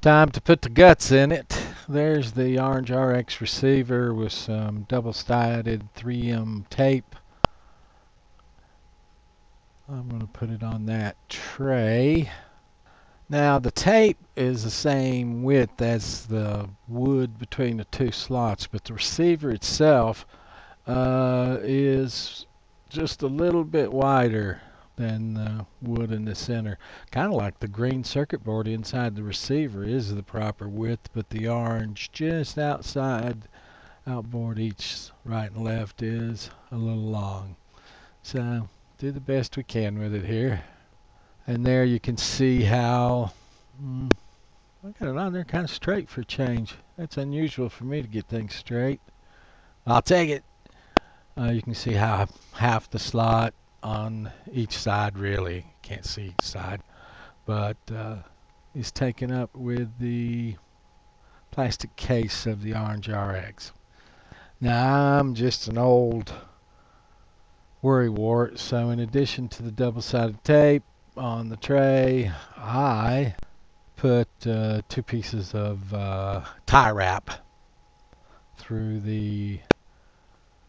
Time to put the guts in it. There's the orange RX receiver with some double-sided 3M tape. I'm going to put it on that tray. Now the tape is the same width as the wood between the two slots, but the receiver itself is just a little bit wider than the wood in the center. Kind of like the green circuit board inside the receiver is the proper width, but the orange just outside outboard each right and left is a little long. So do the best we can with it here. And there you can see how I got it on there kind of straight for a change. That's unusual for me to get things straight. I'll take it. You can see how half the slot on each side, really can't see each side, but is taken up with the plastic case of the orange RX. Now I'm just an old worrywart, so in addition to the double-sided tape on the tray, I put 2 pieces of tie wrap through the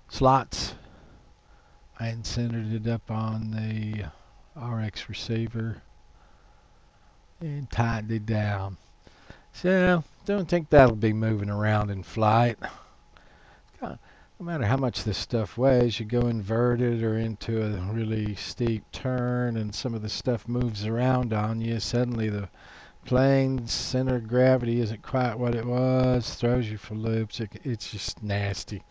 slots and centered it up on the RX receiver and tightened it down. So don't think that'll be moving around in flight. No matter how much this stuff weighs, you go inverted or into a really steep turn and some of the stuff moves around on you, suddenly the plane's center of gravity isn't quite what it was, throws you for loops. It's just nasty.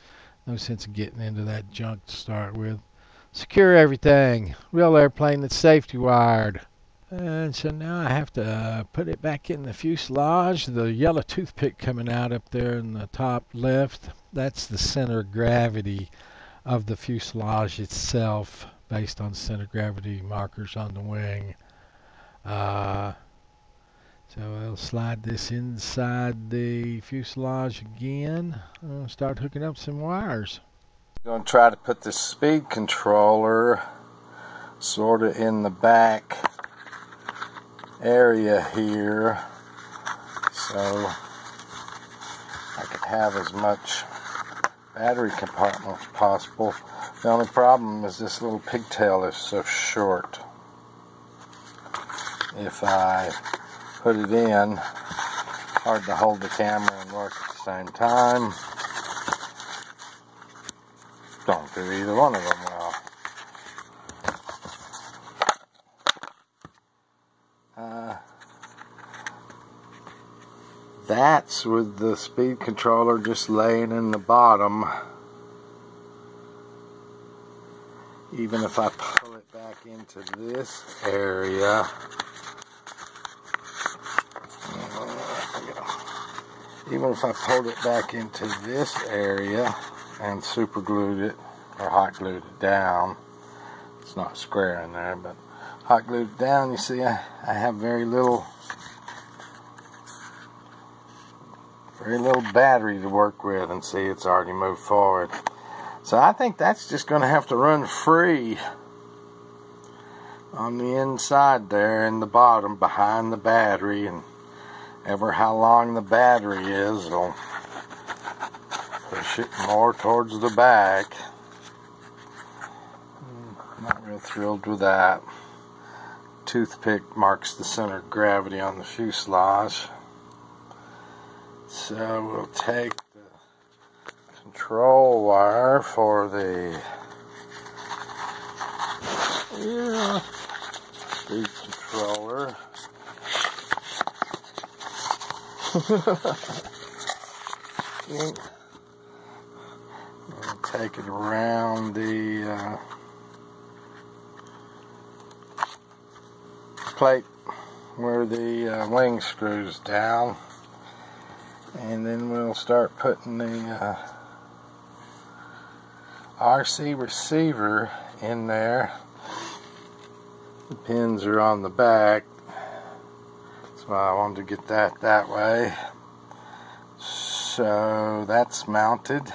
No sense of getting into that junk to start with. Secure everything. Real airplane that's safety wired. And so now I have to put it back in the fuselage. The yellow toothpick coming out up there in the top left, that's the center of gravity of the fuselage itself based on center of gravity markers on the wing. So I'll slide this inside the fuselage again. I'll start hooking up some wires. I'm going to try to put the speed controller sort of in the back area here so I could have as much battery compartment as possible. The only problem is this little pigtail is so short. If I put it in, hard to hold the camera and work at the same time. Don't do either one of them well. That's with the speed controller just laying in the bottom. Even if I pull it back into this area, even if I pulled it back into this area and super glued it or hot glued it down, it's not square in there, but hot glued it down, you see I have very little battery to work with, and see it's already moved forward. So I think that's just going to have to run free on the inside there in the bottom behind the battery, and ever how long the battery is, it'll push it more towards the back. Not real thrilled with that. Toothpick marks the center of gravity on the fuselage. So we'll take the control wire for the speed controller. We'll take it around the plate where the wing screws down, and then we'll start putting the RC receiver in there. The pins are on the back, so I wanted to get that way. So that's mounted,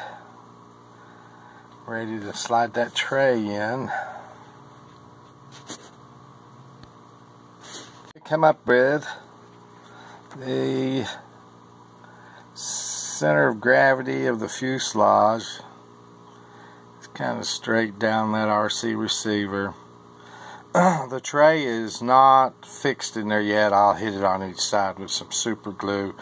ready to slide that tray in. Come up with the center of gravity of the fuselage is kind of straight down that RC receiver. The tray is not fixed in there yet. I'll hit it on each side with some super glue.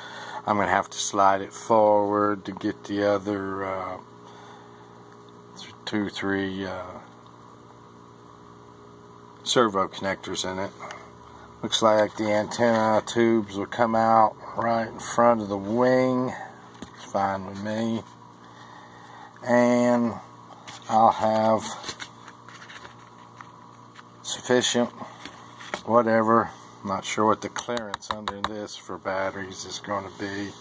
I'm going to have to slide it forward to get the other 2-3 servo connectors in it. Looks like the antenna tubes will come out right in front of the wing. It's fine with me. And I'll have sufficient whatever. I'm not sure what the clearance under this for batteries is going to be.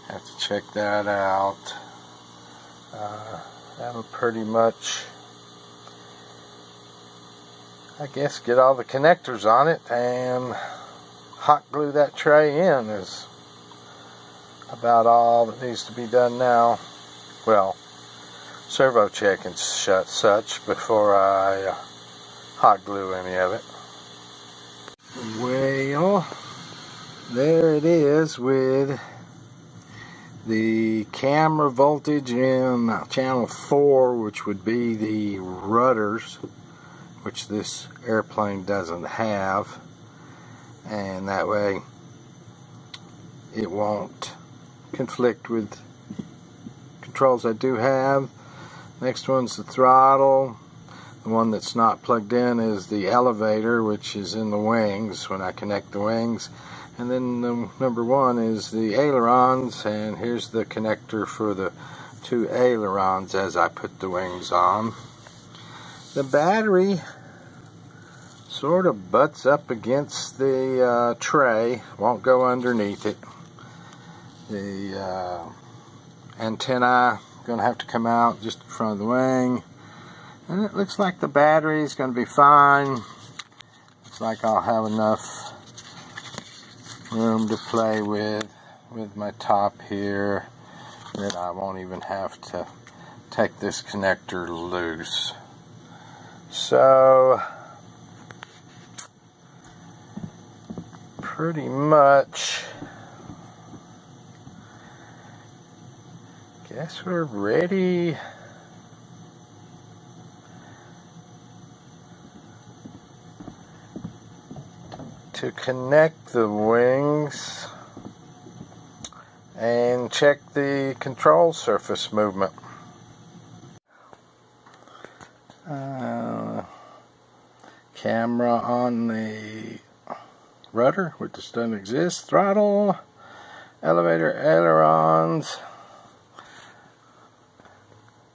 Have to check that out. That'll pretty much, I guess, get all the connectors on it and hot glue that tray in is about all that needs to be done now. Well, servo check and such before I hot glue any of it. Well, there it is with the camera voltage in channel 4, which would be the rudders, which this airplane doesn't have, and that way it won't conflict with controls I do have. Next one's the throttle. The one that's not plugged in is the elevator, which is in the wings when I connect the wings. And then the number 1 is the ailerons, and here's the connector for the 2 ailerons as I put the wings on. The battery sort of butts up against the tray, won't go underneath it. The antenna going to have to come out just in front of the wing. And it looks like the battery is going to be fine. Looks like I'll have enough room to play with my top here that I won't even have to take this connector loose. So pretty much guess we're ready to connect the wings and check the control surface movement. Camera on the rudder, which doesn't exist. Throttle, elevator, ailerons.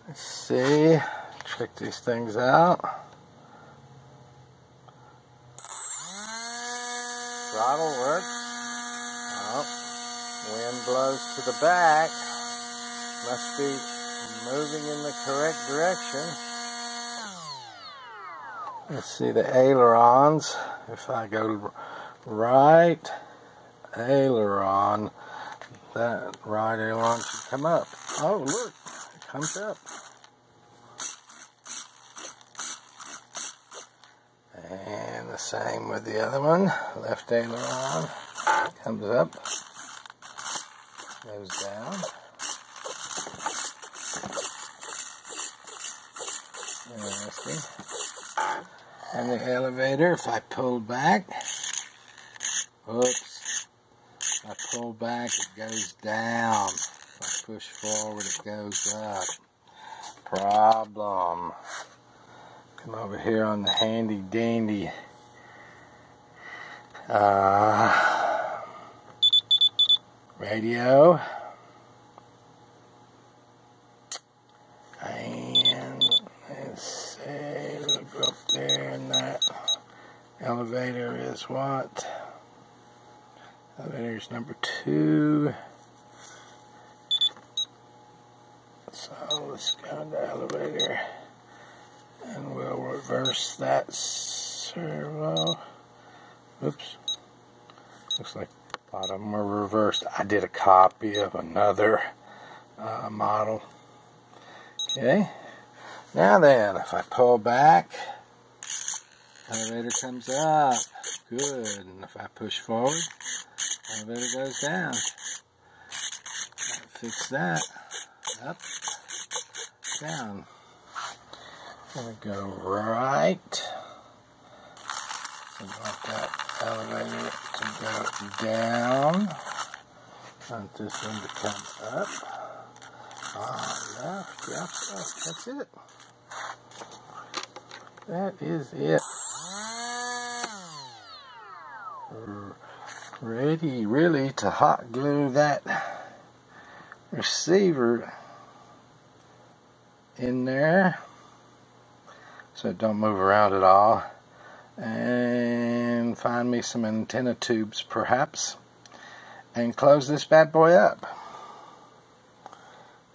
Let's see, check these things out. Throttle works. Oh, wind blows to the back. Must be moving in the correct direction. Let's see the ailerons. If I go right aileron, that right aileron should come up. Oh, look, it comes up. And the same with the other one. Left aileron comes up, goes down. Interesting. And the elevator, if I pull back, oops, if I pull back, it goes down. If I push forward, it goes up. Problem. Come over here on the handy dandy radio, and let's see, look up there, and that elevator is what? Elevator is number 2. So let's go to the elevator. And we'll reverse that servo. Oops. Looks like a lot of them are reversed. I did a copy of another model. Okay. Now then, if I pull back, elevator comes up. Good. And if I push forward, Elevator goes down. Fix that. Up, down. Gonna go right. So I want that elevator to go down. Want this one to come up. Left, that's it. That is it. Ready really to hot glue that receiver in there so it don't move around at all, and find me some antenna tubes perhaps and close this bad boy up.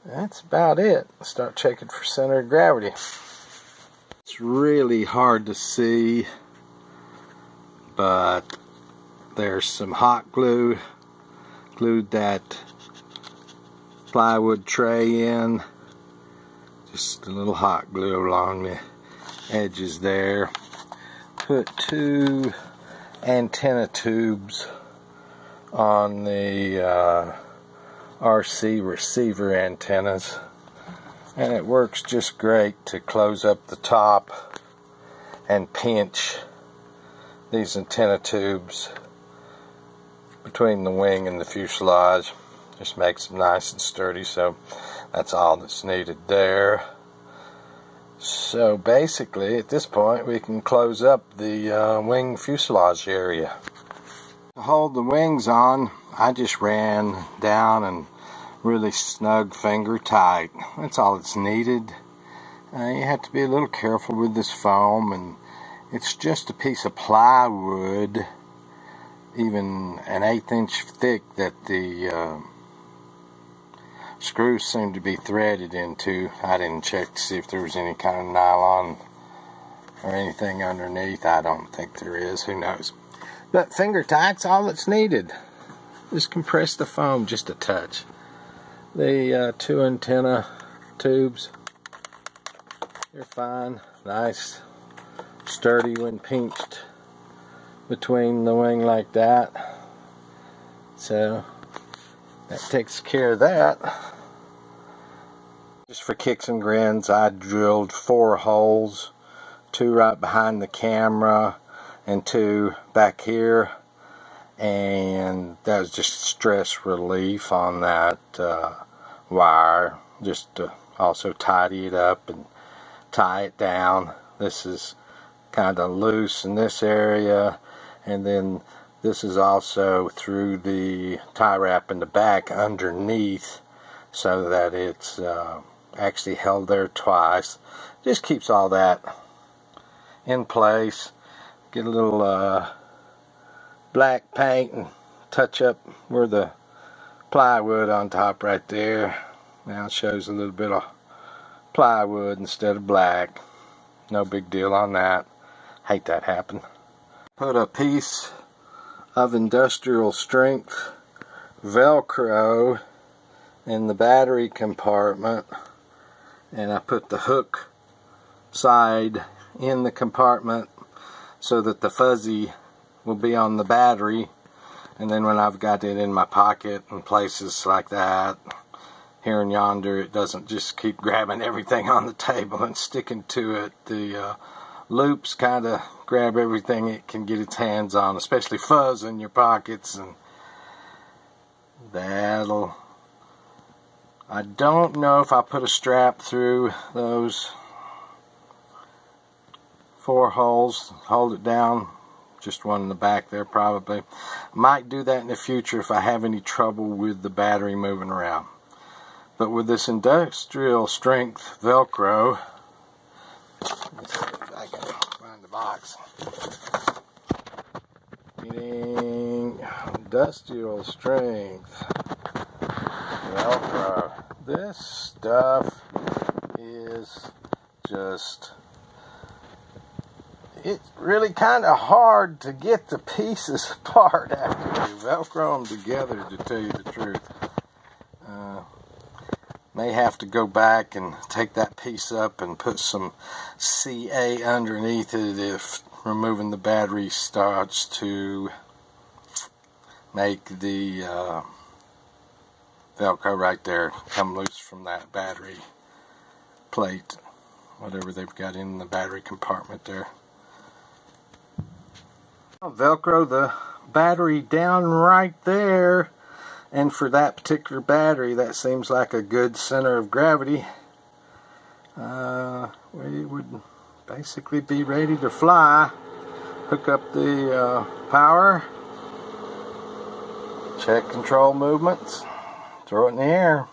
That's about it. Start checking for center of gravity. It's really hard to see, but there's some hot glue. Glued that plywood tray in. Just a little hot glue along the edges there. Put 2 antenna tubes on the RC receiver antennas, and it works just great to close up the top and pinch these antenna tubes between the wing and the fuselage. Just makes them nice and sturdy, so that's all that's needed there. So basically at this point we can close up the wing fuselage area. To hold the wings on, I just ran down and really snug finger tight. That's all that's needed. You have to be a little careful with this foam, and it's just a piece of plywood, even an 1/8 inch thick, that the screws seem to be threaded into. I didn't check to see if there was any kind of nylon or anything underneath. I don't think there is. Who knows? But finger tight's all that's needed. Just compress the foam just a touch. The 2 antenna tubes, they're fine, nice, sturdy when pinched between the wing like that. So that takes care of that. Just for kicks and grins, I drilled 4 holes, 2 right behind the camera and 2 back here, and that was just stress relief on that wire, just to also tidy it up and tie it down. This is kind of loose in this area, and then this is also through the tie wrap in the back underneath, so that it's actually held there twice. Just keeps all that in place. Get a little black paint and touch up where the plywood on top right there. Now it shows a little bit of plywood instead of black. No big deal on that. Hate that happen. Put a piece of industrial strength velcro in the battery compartment, and I put the hook side in the compartment so that the fuzzy will be on the battery, and then when I've got it in my pocket and places like that, here and yonder, it doesn't just keep grabbing everything on the table and sticking to it. The loops kind of grab everything it can get its hands on, especially fuzz in your pockets, and that'll... I don't know if I put a strap through those 4 holes, hold it down, just one in the back there probably. Might do that in the future if I have any trouble with the battery moving around. But with this industrial strength velcro, I can find the box. Getting industrial strength velcro. This stuff is just, it's really kind of hard to get the pieces apart after you velcro them together, to tell you the truth. May have to go back and take that piece up and put some CA underneath it if removing the battery starts to make the velcro right there come loose from that battery plate, whatever they've got in the battery compartment there. I'll Velcro the battery down right there, and for that particular battery that seems like a good center of gravity. We would basically be ready to fly. Hook up the power, check control movements, throw it in the air.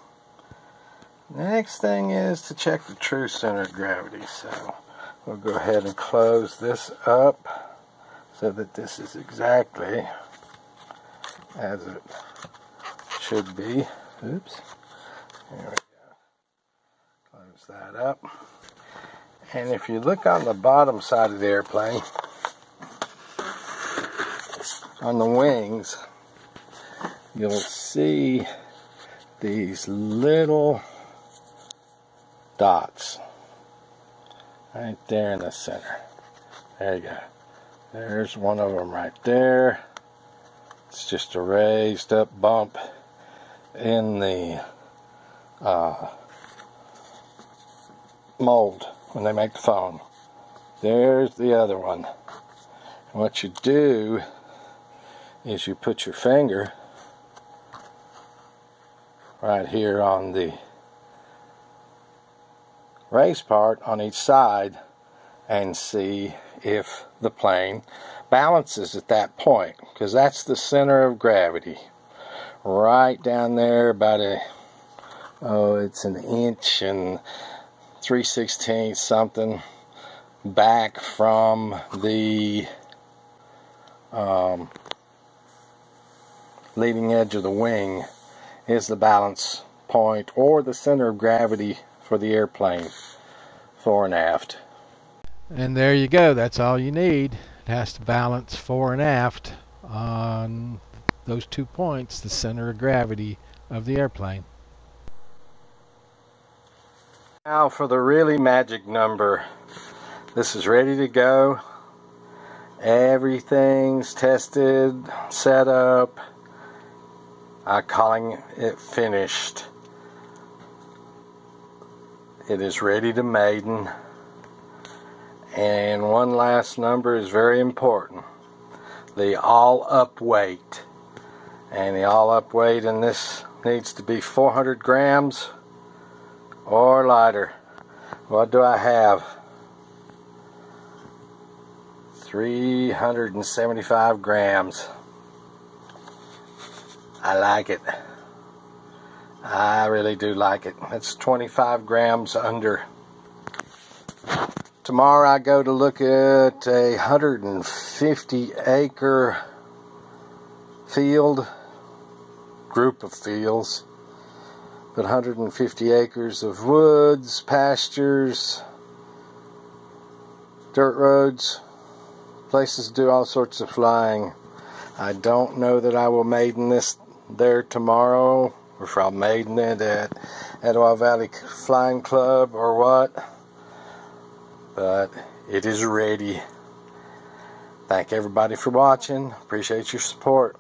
Next thing is to check the true center of gravity. So we'll go ahead and close this up so that this is exactly as it should be. Oops. There we go. Close that up. And if you look on the bottom side of the airplane, on the wings, you'll see these little dots right there in the center. There you go. There's one of them right there. It's just a raised up bump in the mold when they make the foam. There's the other one. And what you do is you put your finger right here on the raised part on each side and see if the plane balances at that point, because that's the center of gravity right down there, about it's an inch and 3/16 something back from the leading edge of the wing is the balance point, or the center of gravity for the airplane, fore and aft. And there you go. That's all you need. It has to balance fore and aft on those 2 points, the center of gravity of the airplane. Now for the really magic number. This is ready to go. Everything's tested, set up. I'm calling it finished. It is ready to maiden. And one last number is very important. The all-up weight. And the all-up weight in this needs to be 400 grams or lighter. What do I have? 375 grams. I like it. I really do like it. It's 25 grams under. Tomorrow I go to look at a 150-acre field, group of fields, but 150 acres of woods, pastures, dirt roads, places to do all sorts of flying. I don't know that I will maiden this there tomorrow, or if I'll maiden it at Etowah Valley Flying Club or what, but it is ready. Thank everybody for watching. Appreciate your support.